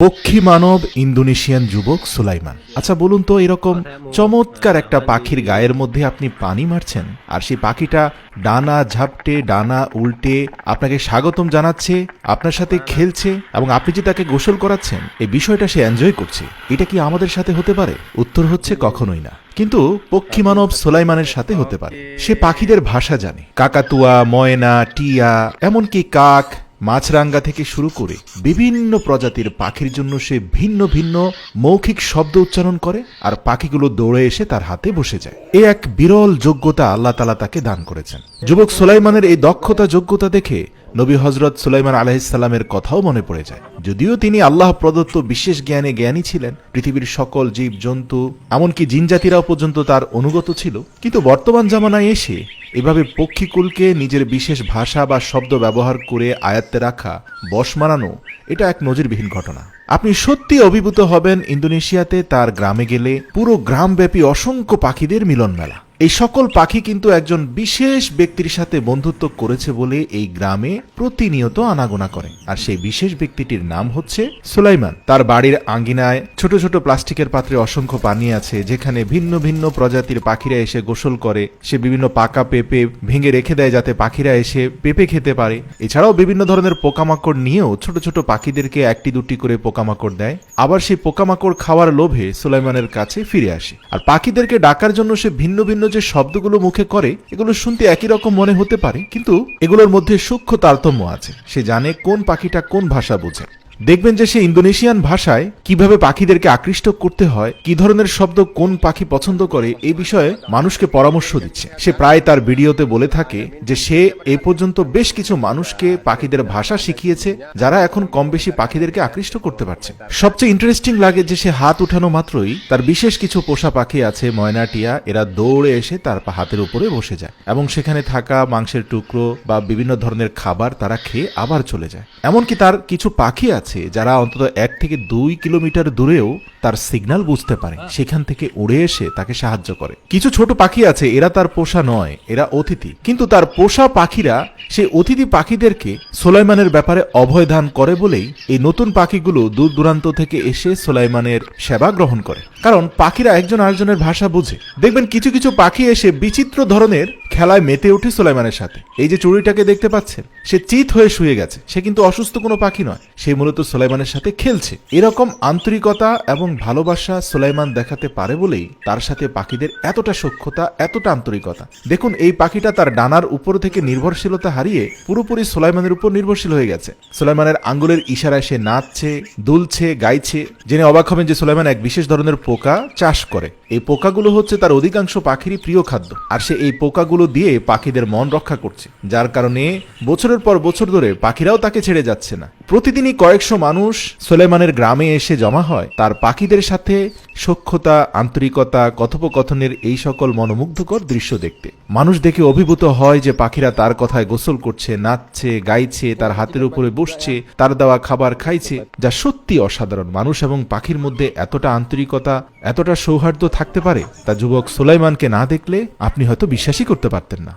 পক্ষী মানব ইন্দোনেশিয়ান যুবক সুলাইমান। আচ্ছা বলুন তো, এরকম চমৎকার একটা পাখির গায়ের মধ্যে আপনি পানি মারছেন, আর সেই পাখিটা ডানা ঝাপটে ডানা উল্টে আপনাকে স্বাগতম জানাচ্ছে, আপনার সাথে খেলছে, এবং আপনি যে তাকে গোসল করাচ্ছেন, এই বিষয়টা সে এনজয় করছে। এটা কি আমাদের সাথে হতে পারে? উত্তর হচ্ছে কখনোই না। কিন্তু পক্ষী মানব সুলাইমানের সাথে হতে পারে। সে পাখিদের ভাষা জানে, কাকাতুয়া, ময়না, টিয়া, এমনকি কাক, মাছরাঙ্গা থেকে শুরু করে বিভিন্ন প্রজাতির পাখির জন্য সে ভিন্ন ভিন্ন মৌখিক শব্দ উচ্চারণ করে, আর পাখিগুলো দৌড়ে এসে তার হাতে বসে যায়। এ এক বিরল যোগ্যতা আল্লাহ তাআলা তাকে দান করেছেন। যুবক সুলাইমানের এই দক্ষতা যোগ্যতা দেখে নবী হযরত সুলাইমান আলাইহিস সালামের কথাও মনে পড়ে যায়। যদিও তিনি আল্লাহ প্রদত্ত বিশেষ জ্ঞানে জ্ঞানী ছিলেন, পৃথিবীর সকল জীব জন্তু এমনকি জিনজাতিরাও পর্যন্ত তার অনুগত ছিল, কিন্তু বর্তমান জামানায় এসে এভাবে পক্ষীকুলকে নিজের বিশেষ ভাষা বা শব্দ ব্যবহার করে আয়ত্তে রাখা, বশ মানানো, এটা এক নজিরবিহীন ঘটনা। আপনি সত্যি অভিভূত হবেন ইন্দোনেশিয়াতে তার গ্রামে গেলে। পুরো গ্রামব্যাপী অসংখ্য পাখিদের মিলন মেলা। এই সকল পাখি কিন্তু একজন বিশেষ ব্যক্তির সাথে বন্ধুত্ব করেছে বলে এই গ্রামে প্রতিনিয়ত আনাগোনা করে, আর সেই বিশেষ ব্যক্তিটির নাম হচ্ছে সুলাইমান। তার বাড়ির আঙ্গিনায় ছোট ছোট প্লাস্টিকের পাত্রে অসংখ্য পানি আছে, যেখানে ভিন্ন ভিন্ন প্রজাতির পাখিরা এসে গোসল করে। সে বিভিন্ন পাকা পেঁপে ভেঙে রেখে দেয় যাতে পাখিরা এসে পেঁপে খেতে পারে। এছাড়াও বিভিন্ন ধরনের পোকামাকড় নিয়েও ছোট ছোট পাখিদেরকে একটি দুটি করে পোকামাকড় দেয়। আবার সেই পোকামাকড় খাওয়ার লোভে সুলাইমানের কাছে ফিরে আসে। আর পাখিদেরকে ডাকার জন্য সে ভিন্ন ভিন্ন যে শব্দগুলো মুখে করে, এগুলো শুনতে একই রকম মনে হতে পারে, কিন্তু এগুলোর মধ্যে সূক্ষ্ম তারতম্য আছে। সে জানে কোন পাখিটা কোন ভাষা বোঝে। দেখবেন যে সে ইন্দোনেশিয়ান ভাষায় কিভাবে পাখিদেরকে আকৃষ্ট করতে হয়, কি ধরনের শব্দ কোন পাখি পছন্দ করে, এই বিষয়ে মানুষকে পরামর্শ দিচ্ছে। সে প্রায় তার ভিডিওতে বলে থাকে যে সে এ পর্যন্ত বেশ কিছু মানুষকে পাখিদের ভাষা শিখিয়েছে, যারা এখন কম বেশি পাখিদেরকে আকৃষ্ট করতে পারছে। সবচেয়ে ইন্টারেস্টিং লাগে যে সে হাত উঠানো মাত্রই তার বিশেষ কিছু পোষা পাখি আছে, ময়না, টিয়া, এরা দৌড়ে এসে তার হাতের উপরে বসে যায়, এবং সেখানে থাকা মাংসের টুকরো বা বিভিন্ন ধরনের খাবার তারা খেয়ে আবার চলে যায়। এমনকি তার কিছু পাখি আছে যারা অন্তত 1 থেকে 2 কিলোমিটার দূরেও তার সিগন্যাল বুঝতে পারে, সেখান থেকে উড়ে এসে তাকে সাহায্য করে। কিছু ছোট পাখি আছে, এরা তার পোষা নয়, এরা অতিথি, কিন্তু তার পোষা পাখিরা সেই অতিথি পাখিদেরকে সুলাইমানের ব্যাপারে অভয় দান করে বলেই এই নতুন পাখিগুলো দূর দূরান্ত থেকে এসে সুলাইমানের সেবা গ্রহণ করে, কারণ পাখিরা একজন আরেকজনের ভাষা বুঝে। দেখবেন কিছু কিছু পাখি এসে বিচিত্র ধরনের খেলায় মেতে ওঠে সুলাইমানের সাথে। এই যে চড়ুইটাকে দেখতে পাচ্ছেন, সে চিত হয়ে শুয়ে গেছে, সে কিন্তু অসুস্থ কোনো পাখি নয়, সে মূলত সুলাইমানের সাথে খেলছে। এরকম আন্তরিকতা এবং ভালোবাসা সুলাইমান দেখাতে পারে বলেই তার সাথে পাখিদের এতটা সখ্যতা, এতটা আন্তরিকতা। দেখুন, এই পাখিটা তার ডানার উপর থেকে নির্ভরশীলতা হারিয়ে পুরোপুরি সুলাইমানের উপর নির্ভরশীল হয়ে গেছে। সুলাইমানের আঙ্গুলের ইশারায় সে নাচছে, দুলছে, গাইছে। জেনে অবাক হবেন যে সুলাইমান এক বিশেষ ধরনের পোকা চাষ করে। এই পোকাগুলো হচ্ছে তার অধিকাংশ পাখিরই প্রিয় খাদ্য, আর সে এই পোকাগুলো দিয়ে পাখিদের মন রক্ষা করছে, যার কারণে বছরের পর বছর ধরে পাখিরাও তাকে ছেড়ে যাচ্ছে না। প্রতিদিনই কয়েকশো মানুষ সুলাইমানের গ্রামে এসে জমা হয় তার পাখিদের সাথে সখ্যতা, আন্তরিকতা, কথোপকথনের এই সকল মনোমুগ্ধকর দৃশ্য দেখতে। মানুষ দেখে অভিভূত হয় যে পাখিরা তার কথায় গোসল করছে, নাচছে, গাইছে, তার হাতের উপরে বসছে, তার দেওয়া খাবার খাইছে, যা সত্যি অসাধারণ। মানুষ এবং পাখির মধ্যে এতটা আন্তরিকতা, এতটা সৌহার্দ্য থাকতে পারে, তা যুবক সুলাইমানকে না দেখলে আপনি হয়তো বিশ্বাসই করতে পারতেন না।